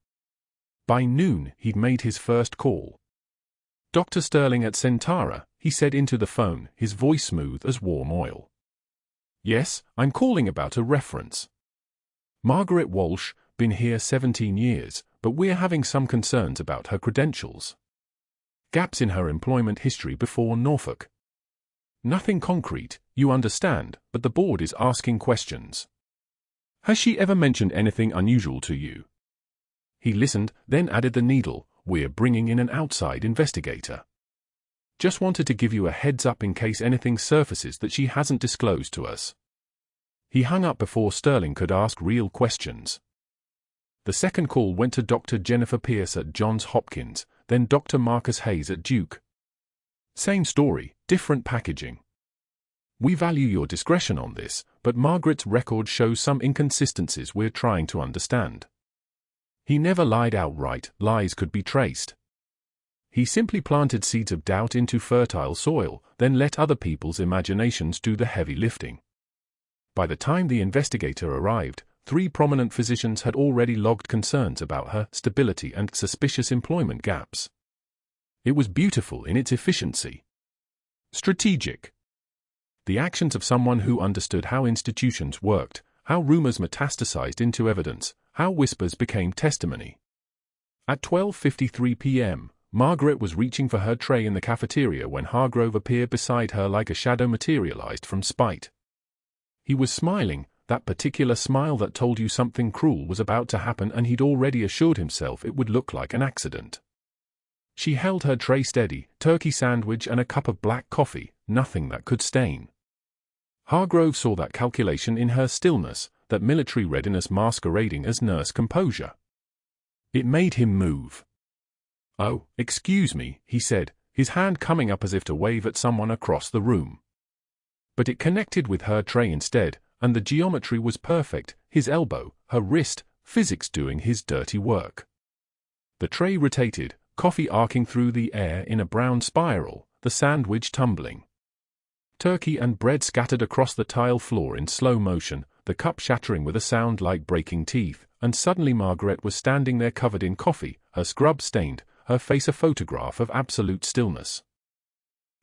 By noon, he'd made his first call. Dr. Sterling at Centara, he said into the phone, his voice smooth as warm oil. Yes, I'm calling about a reference. Margaret Walsh, been here 17 years, but we're having some concerns about her credentials. Gaps in her employment history before Norfolk. Nothing concrete, you understand, but the board is asking questions. Has she ever mentioned anything unusual to you? He listened, then added the needle, we're bringing in an outside investigator. Just wanted to give you a heads up in case anything surfaces that she hasn't disclosed to us. He hung up before Sterling could ask real questions. The second call went to Dr. Jennifer Pierce at Johns Hopkins, then Dr. Marcus Hayes at Duke. Same story, different packaging. We value your discretion on this, but Margaret's record shows some inconsistencies we're trying to understand. He never lied outright, lies could be traced. He simply planted seeds of doubt into fertile soil, then let other people's imaginations do the heavy lifting. By the time the investigator arrived, 3 prominent physicians had already logged concerns about her stability and suspicious employment gaps. It was beautiful in its efficiency. Strategic. The actions of someone who understood how institutions worked, how rumors metastasized into evidence, how whispers became testimony. At 12:53 p.m., Margaret was reaching for her tray in the cafeteria when Hargrove appeared beside her like a shadow materialized from spite. He was smiling, that particular smile that told you something cruel was about to happen, and he'd already assured himself it would look like an accident. She held her tray steady, turkey sandwich and a cup of black coffee, nothing that could stain. Hargrove saw that calculation in her stillness, that military readiness masquerading as nurse composure. It made him move. "Oh, excuse me," he said, his hand coming up as if to wave at someone across the room. But it connected with her tray instead, and the geometry was perfect, his elbow, her wrist, physics doing his dirty work. The tray rotated, coffee arcing through the air in a brown spiral, the sandwich tumbling. Turkey and bread scattered across the tile floor in slow motion, the cup shattering with a sound like breaking teeth, and suddenly Margaret was standing there covered in coffee, her scrub stained, her face a photograph of absolute stillness.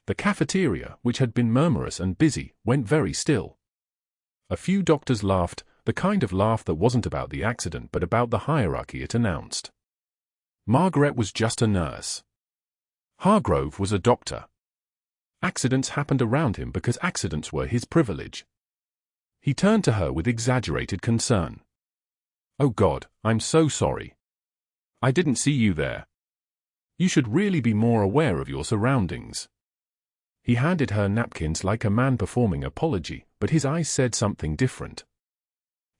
The cafeteria, which had been murmurous and busy, went very still. A few doctors laughed, the kind of laugh that wasn't about the accident but about the hierarchy it announced. Margaret was just a nurse. Hargrove was a doctor. Accidents happened around him because accidents were his privilege. He turned to her with exaggerated concern. "Oh God, I'm so sorry. I didn't see you there. You should really be more aware of your surroundings." He handed her napkins like a man performing apology, but his eyes said something different.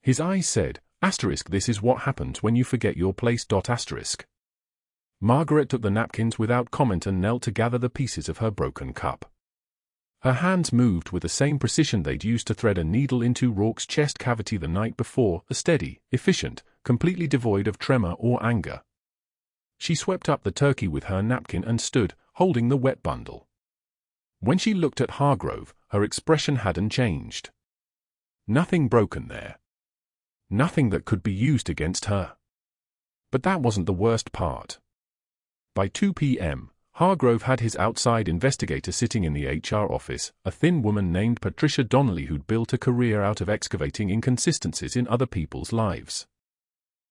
His eyes said, "This is what happens when you forget your place." Margaret took the napkins without comment and knelt to gather the pieces of her broken cup. Her hands moved with the same precision they'd used to thread a needle into Rourke's chest cavity the night before, a steady, efficient, completely devoid of tremor or anger. She swept up the turkey with her napkin and stood, holding the wet bundle. When she looked at Hargrove, her expression hadn't changed. Nothing broken there. Nothing that could be used against her. But that wasn't the worst part. By 2 p.m., Hargrove had his outside investigator sitting in the HR office, a thin woman named Patricia Donnelly who'd built a career out of excavating inconsistencies in other people's lives.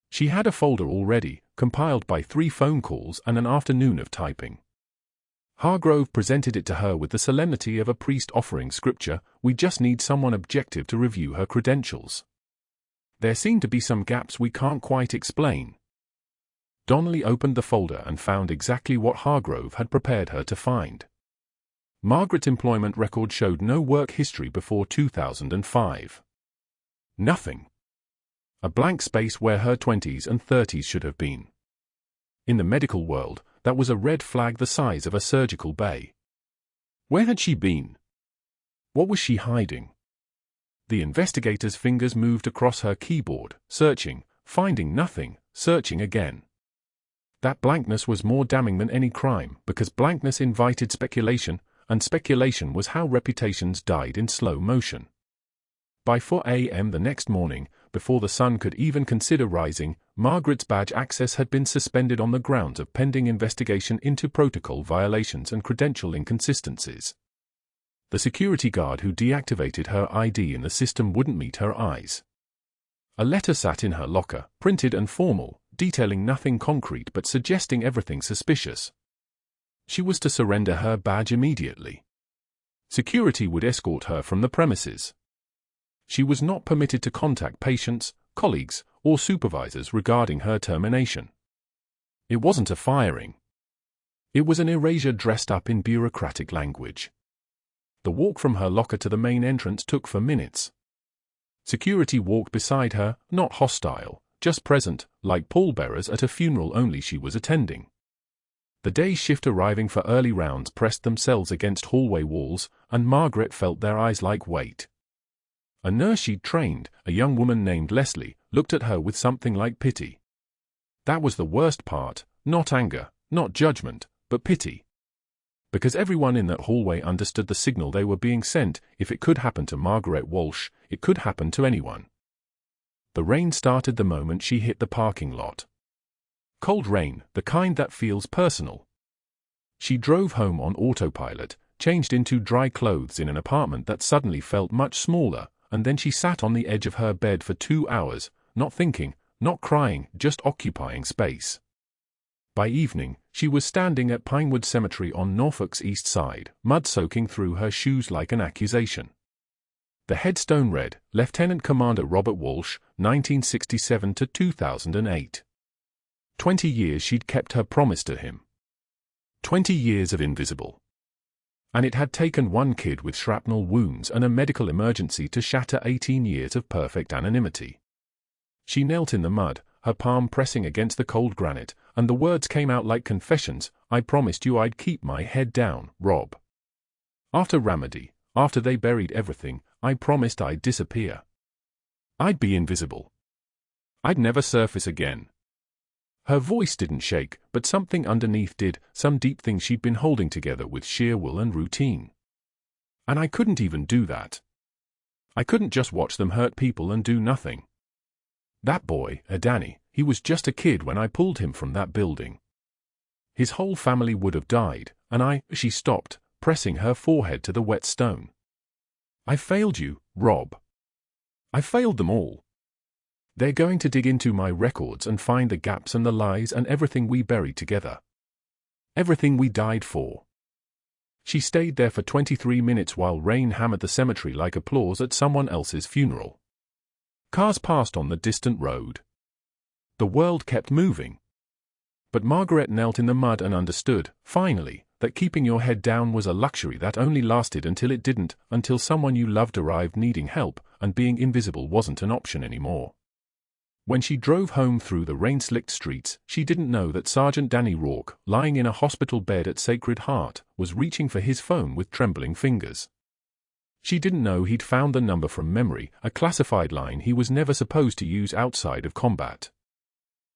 She had a folder already, compiled by 3 phone calls and an afternoon of typing. Hargrove presented it to her with the solemnity of a priest offering scripture. "We just need someone objective to review her credentials. There seem to be some gaps we can't quite explain." Donnelly opened the folder and found exactly what Hargrove had prepared her to find. Margaret's employment record showed no work history before 2005. Nothing. A blank space where her 20s and 30s should have been. In the medical world, that was a red flag the size of a surgical bay. Where had she been? What was she hiding? The investigator's fingers moved across her keyboard, searching, finding nothing, searching again. That blankness was more damning than any crime, because blankness invited speculation, and speculation was how reputations died in slow motion. By 4 a.m. the next morning, before the sun could even consider rising, Margaret's badge access had been suspended on the grounds of pending investigation into protocol violations and credential inconsistencies. The security guard who deactivated her ID in the system wouldn't meet her eyes. A letter sat in her locker, printed and formal, detailing nothing concrete but suggesting everything suspicious. She was to surrender her badge immediately. Security would escort her from the premises. She was not permitted to contact patients, colleagues, or supervisors regarding her termination. It wasn't a firing. It was an erasure dressed up in bureaucratic language. The walk from her locker to the main entrance took 4 minutes. Security walked beside her, not hostile, just present, like pallbearers at a funeral only she was attending. The day shift arriving for early rounds pressed themselves against hallway walls, and Margaret felt their eyes like weight. A nurse she'd trained, a young woman named Leslie, looked at her with something like pity. That was the worst part, not anger, not judgment, but pity. Because everyone in that hallway understood the signal they were being sent. If it could happen to Margaret Walsh, it could happen to anyone. The rain started the moment she hit the parking lot. Cold rain, the kind that feels personal. She drove home on autopilot, changed into dry clothes in an apartment that suddenly felt much smaller, and then she sat on the edge of her bed for 2 hours, not thinking, not crying, just occupying space. By evening, she was standing at Pinewood Cemetery on Norfolk's east side, mud soaking through her shoes like an accusation. The headstone read, Lieutenant Commander Robert Walsh, 1967 to 2008. 20 years she'd kept her promise to him. 20 years of invisible. And it had taken one kid with shrapnel wounds and a medical emergency to shatter 18 years of perfect anonymity. She knelt in the mud, her palm pressing against the cold granite, and the words came out like confessions. I promised you I'd keep my head down, Rob. After Ramadi, after they buried everything, I promised I'd disappear. I'd be invisible. I'd never surface again. Her voice didn't shake, but something underneath did, some deep thing she'd been holding together with sheer will and routine. And I couldn't even do that. I couldn't just watch them hurt people and do nothing. That boy, Danny, he was just a kid when I pulled him from that building. His whole family would have died, and she stopped, pressing her forehead to the wet stone. I failed you, Rob. I failed them all. They're going to dig into my records and find the gaps and the lies and everything we buried together. Everything we died for. She stayed there for 23 minutes while rain hammered the cemetery like applause at someone else's funeral. Cars passed on the distant road. The world kept moving. But Margaret knelt in the mud and understood, finally, that keeping your head down was a luxury that only lasted until it didn't, until someone you loved arrived needing help, and being invisible wasn't an option anymore. When she drove home through the rain-slicked streets, she didn't know that Sergeant Danny Rourke, lying in a hospital bed at Sacred Heart, was reaching for his phone with trembling fingers. She didn't know he'd found the number from memory, a classified line he was never supposed to use outside of combat.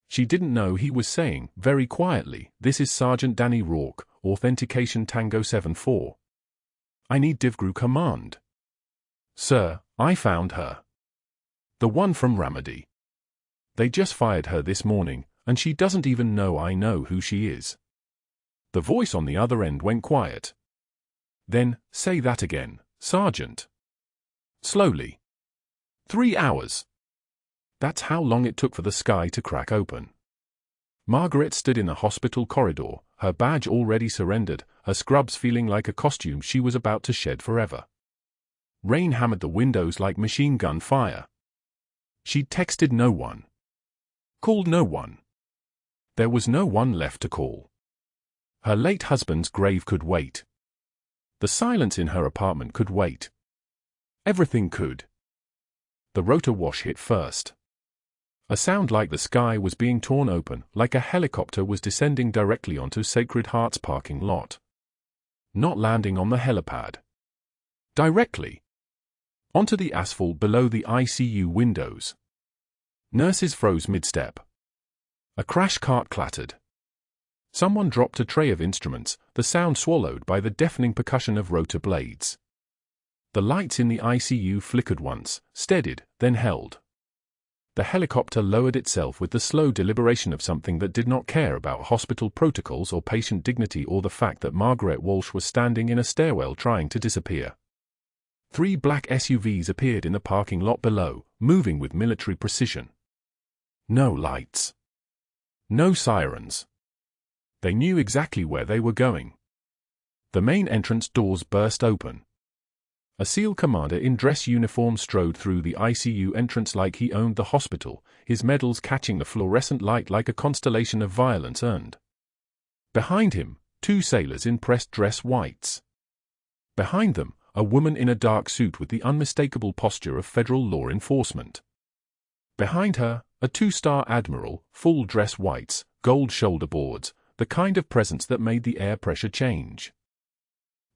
She didn't know he was saying, very quietly, "This is Sergeant Danny Rourke, Authentication Tango 7-4. I need DivGru command. Sir, I found her. The one from Ramadi. They just fired her this morning, and she doesn't even know I know who she is." The voice on the other end went quiet. Then, "Say that again, Sergeant." Slowly. 3 hours. That's how long it took for the sky to crack open. Margaret stood in the hospital corridor, her badge already surrendered, her scrubs feeling like a costume she was about to shed forever. Rain hammered the windows like machine gun fire. She'd texted no one. Called no one. There was no one left to call. Her late husband's grave could wait. The silence in her apartment could wait. Everything could. The rotor wash hit first. A sound like the sky was being torn open, like a helicopter was descending directly onto Sacred Heart's parking lot. Not landing on the helipad. Directly. Onto the asphalt below the ICU windows. Nurses froze mid-step. A crash cart clattered. Someone dropped a tray of instruments, the sound swallowed by the deafening percussion of rotor blades. The lights in the ICU flickered once, steadied, then held. The helicopter lowered itself with the slow deliberation of something that did not care about hospital protocols or patient dignity or the fact that Margaret Walsh was standing in a stairwell trying to disappear. 3 black SUVs appeared in the parking lot below, moving with military precision. No lights. No sirens. They knew exactly where they were going. The main entrance doors burst open. A SEAL commander in dress uniform strode through the ICU entrance like he owned the hospital, his medals catching the fluorescent light like a constellation of violence earned. Behind him, 2 sailors in pressed dress whites. Behind them, a woman in a dark suit with the unmistakable posture of federal law enforcement. Behind her, a 2-star admiral, full dress whites, gold shoulder boards, the kind of presence that made the air pressure change.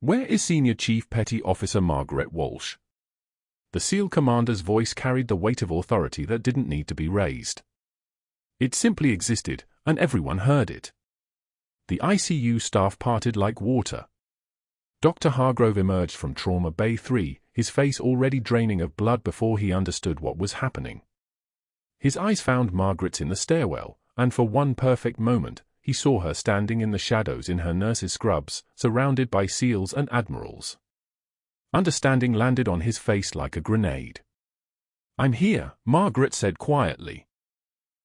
"Where is Senior Chief Petty Officer Margaret Walsh?" The SEAL commander's voice carried the weight of authority that didn't need to be raised. It simply existed, and everyone heard it. The ICU staff parted like water. Dr. Hargrove emerged from Trauma Bay 3, his face already draining of blood before he understood what was happening. His eyes found Margaret's in the stairwell, and for one perfect moment, he saw her standing in the shadows in her nurse's scrubs, surrounded by SEALs and admirals. Understanding landed on his face like a grenade. "I'm here," Margaret said quietly.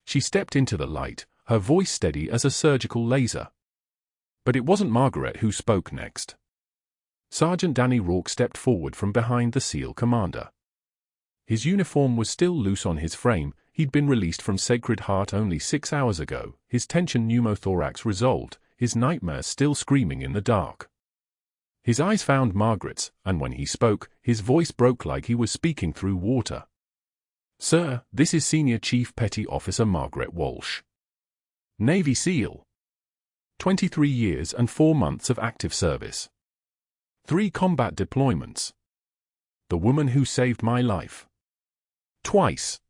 She stepped into the light, her voice steady as a surgical laser. But it wasn't Margaret who spoke next. Sergeant Danny Rourke stepped forward from behind the SEAL commander. His uniform was still loose on his frame. He'd been released from Sacred Heart only 6 hours ago, his tension pneumothorax resolved, his nightmares still screaming in the dark. His eyes found Margaret's, and when he spoke, his voice broke like he was speaking through water. "Sir, this is Senior Chief Petty Officer Margaret Walsh. Navy SEAL. 23 years and 4 months of active service. 3 combat deployments. The woman who saved my life. Twice."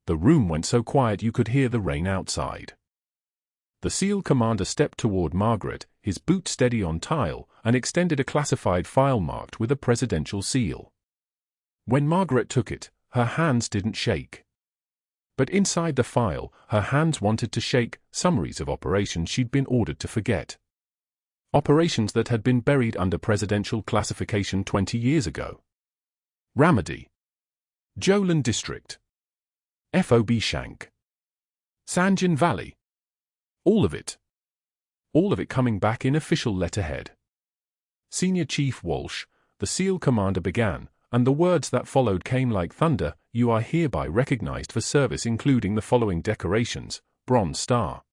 The room went so quiet you could hear the rain outside. The SEAL commander stepped toward Margaret, his boot steady on tile, and extended a classified file marked with a presidential seal. When Margaret took it, her hands didn't shake. But inside the file, her hands wanted to shake, summaries of operations she'd been ordered to forget. Operations that had been buried under presidential classification 20 years ago. Ramadi. Jolin District. FOB Shank. Sanjin Valley. All of it. All of it coming back in official letterhead. Senior Chief Walsh, the SEAL commander began, and the words that followed came like thunder. "You are hereby recognized for service including the following decorations: Bronze Star."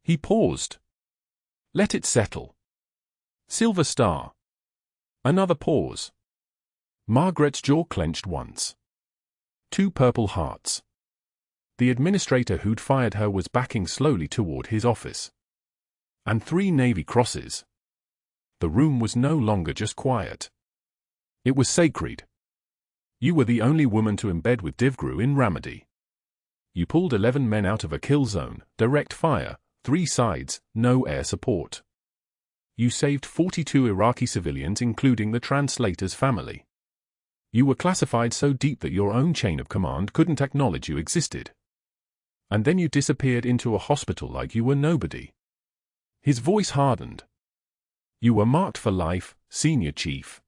He paused. "Let it settle. Silver Star." Another pause. Margaret's jaw clenched once. 2 Purple Hearts. The administrator who'd fired her was backing slowly toward his office. And 3 Navy Crosses. The room was no longer just quiet. It was sacred. You were the only woman to embed with Divgru in Ramadi. You pulled 11 men out of a kill zone, direct fire, 3 sides, no air support. You saved 42 Iraqi civilians including the translator's family. You were classified so deep that your own chain of command couldn't acknowledge you existed. And then you disappeared into a hospital like you were nobody. His voice hardened. You were marked for life, Senior Chief.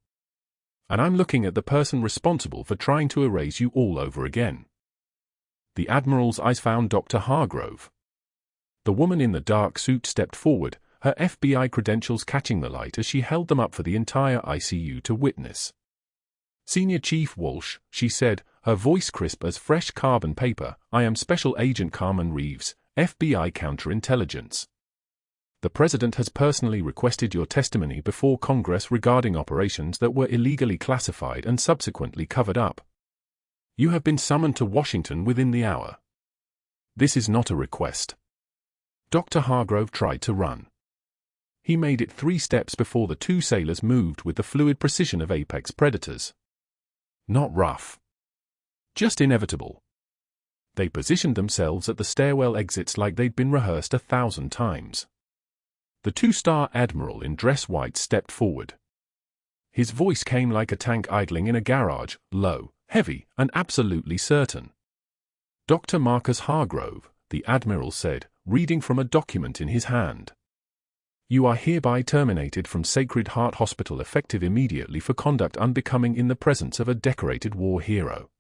And I'm looking at the person responsible for trying to erase you all over again. The Admiral's eyes found Dr. Hargrove. The woman in the dark suit stepped forward, her FBI credentials catching the light as she held them up for the entire ICU to witness. "Senior Chief Walsh," she said, her voice crisp as fresh carbon paper, "I am Special Agent Carmen Reeves, FBI Counterintelligence. The President has personally requested your testimony before Congress regarding operations that were illegally classified and subsequently covered up. You have been summoned to Washington within the hour. This is not a request." Dr. Hargrove tried to run. He made it 3 steps before the 2 sailors moved with the fluid precision of apex predators. Not rough. Just inevitable. They positioned themselves at the stairwell exits like they'd been rehearsed 1,000 times. The 2-star admiral in dress white stepped forward. His voice came like a tank idling in a garage, low, heavy, and absolutely certain. "Dr. Marcus Hargrove," the admiral said, reading from a document in his hand. "You are hereby terminated from Sacred Heart Hospital effective immediately for conduct unbecoming in the presence of a decorated war hero.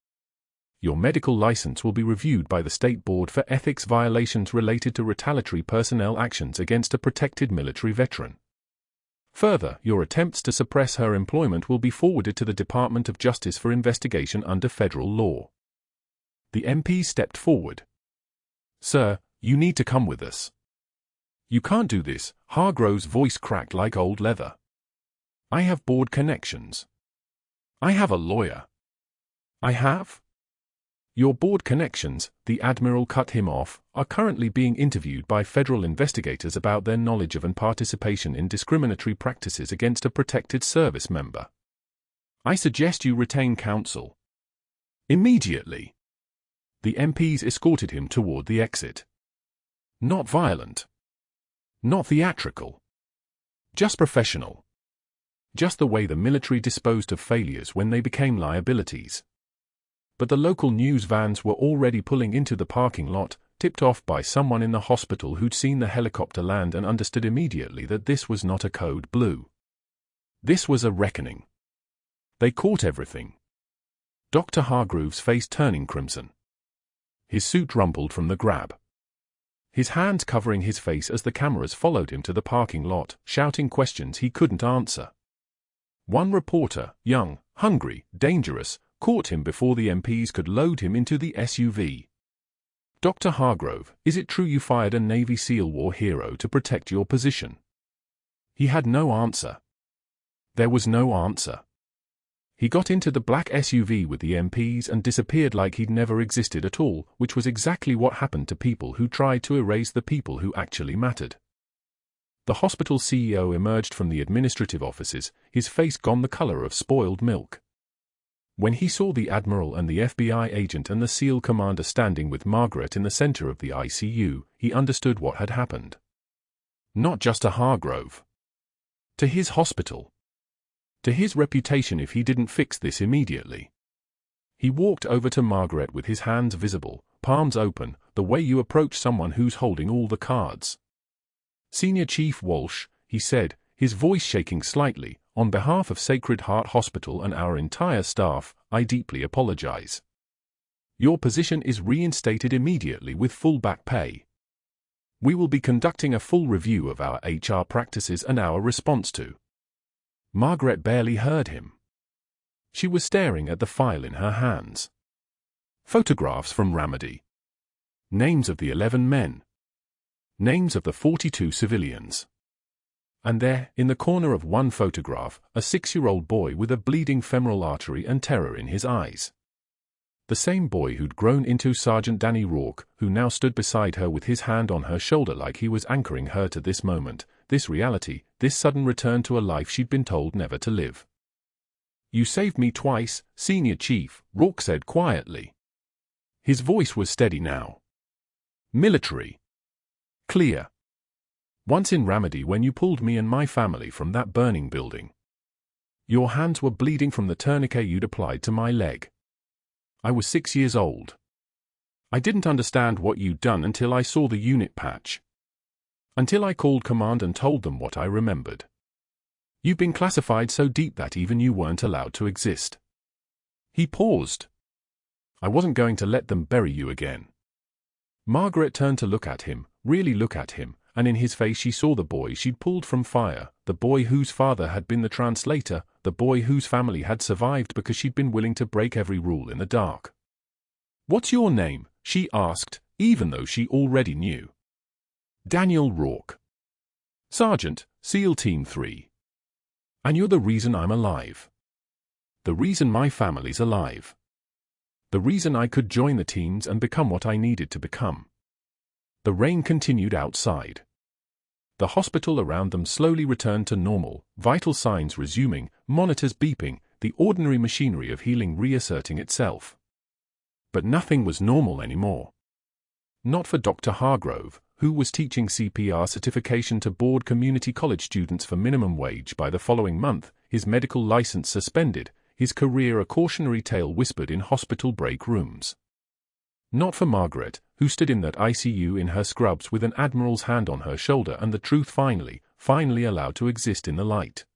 Your medical license will be reviewed by the State Board for ethics violations related to retaliatory personnel actions against a protected military veteran. Further, your attempts to suppress her employment will be forwarded to the Department of Justice for investigation under federal law." The MP stepped forward. "Sir, you need to come with us." "You can't do this," Hargrove's voice cracked like old leather. "I have board connections. I have a lawyer." "I have?" "Your board connections," the admiral cut him off, "are currently being interviewed by federal investigators about their knowledge of and participation in discriminatory practices against a protected service member. I suggest you retain counsel. Immediately." The MPs escorted him toward the exit. Not violent. Not theatrical. Just professional. Just the way the military disposed of failures when they became liabilities. But the local news vans were already pulling into the parking lot, tipped off by someone in the hospital who'd seen the helicopter land and understood immediately that this was not a code blue. This was a reckoning. They caught everything. Dr. Hargrove's face turning crimson. His suit rumpled from the grab. his hands covering his face as the cameras followed him to the parking lot, shouting questions he couldn't answer. One reporter, young, hungry, dangerous, caught him before the MPs could load him into the SUV. "Dr. Hargrove, is it true you fired a Navy SEAL war hero to protect your position?" He had no answer. There was no answer. He got into the black SUV with the MPs and disappeared like he'd never existed at all, which was exactly what happened to people who tried to erase the people who actually mattered. The hospital CEO emerged from the administrative offices, his face gone the color of spoiled milk. When he saw the Admiral and the FBI agent and the SEAL commander standing with Margaret in the center of the ICU, he understood what had happened. Not just to Hargrove. To his hospital. To his reputation if he didn't fix this immediately. He walked over to Margaret with his hands visible, palms open, the way you approach someone who's holding all the cards. "Senior Chief Walsh," he said, his voice shaking slightly, "on behalf of Sacred Heart Hospital and our entire staff, I deeply apologize. Your position is reinstated immediately with full back pay. We will be conducting a full review of our HR practices and our response to." Margaret barely heard him. She was staring at the file in her hands. Photographs from Ramadi. Names of the 11 men. Names of the 42 civilians. And there, in the corner of one photograph, a 6-year-old boy with a bleeding femoral artery and terror in his eyes. The same boy who'd grown into Sergeant Danny Rourke, who now stood beside her with his hand on her shoulder like he was anchoring her to this moment, this reality, this sudden return to a life she'd been told never to live. "You saved me twice, Senior Chief," Rourke said quietly. His voice was steady now. Military. Clear. "Once in Ramadi when you pulled me and my family from that burning building. Your hands were bleeding from the tourniquet you'd applied to my leg. I was 6 years old. I didn't understand what you'd done until I saw the unit patch. Until I called command and told them what I remembered. You've been classified so deep that even you weren't allowed to exist." He paused. "I wasn't going to let them bury you again." Margaret turned to look at him, really look at him, and in his face she saw the boy she'd pulled from fire, the boy whose father had been the translator, the boy whose family had survived because she'd been willing to break every rule in the dark. "What's your name?" she asked, even though she already knew. "Daniel Rourke. Sergeant, SEAL Team 3. And you're the reason I'm alive. The reason my family's alive. The reason I could join the teams and become what I needed to become." The rain continued outside. The hospital around them slowly returned to normal, vital signs resuming, monitors beeping, the ordinary machinery of healing reasserting itself. But nothing was normal anymore. Not for Dr. Hargrove, who was teaching CPR certification to bored community college students for minimum wage by the following month, his medical license suspended, his career a cautionary tale whispered in hospital break rooms. Not for Margaret, who stood in that ICU in her scrubs with an admiral's hand on her shoulder and the truth finally allowed to exist in the light.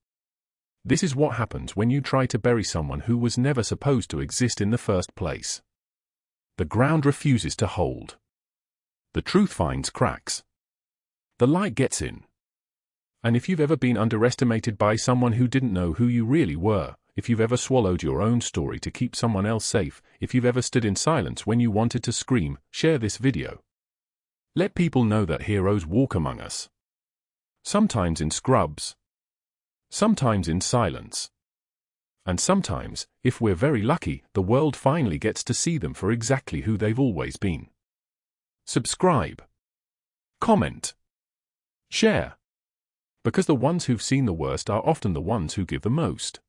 This is what happens when you try to bury someone who was never supposed to exist in the first place. The ground refuses to hold. The truth finds cracks. The light gets in. And if you've ever been underestimated by someone who didn't know who you really were, if you've ever swallowed your own story to keep someone else safe, if you've ever stood in silence when you wanted to scream, share this video. Let people know that heroes walk among us. Sometimes in scrubs. Sometimes in silence. And sometimes, if we're very lucky, the world finally gets to see them for exactly who they've always been. Subscribe. Comment. Share. Because the ones who've seen the worst are often the ones who give the most.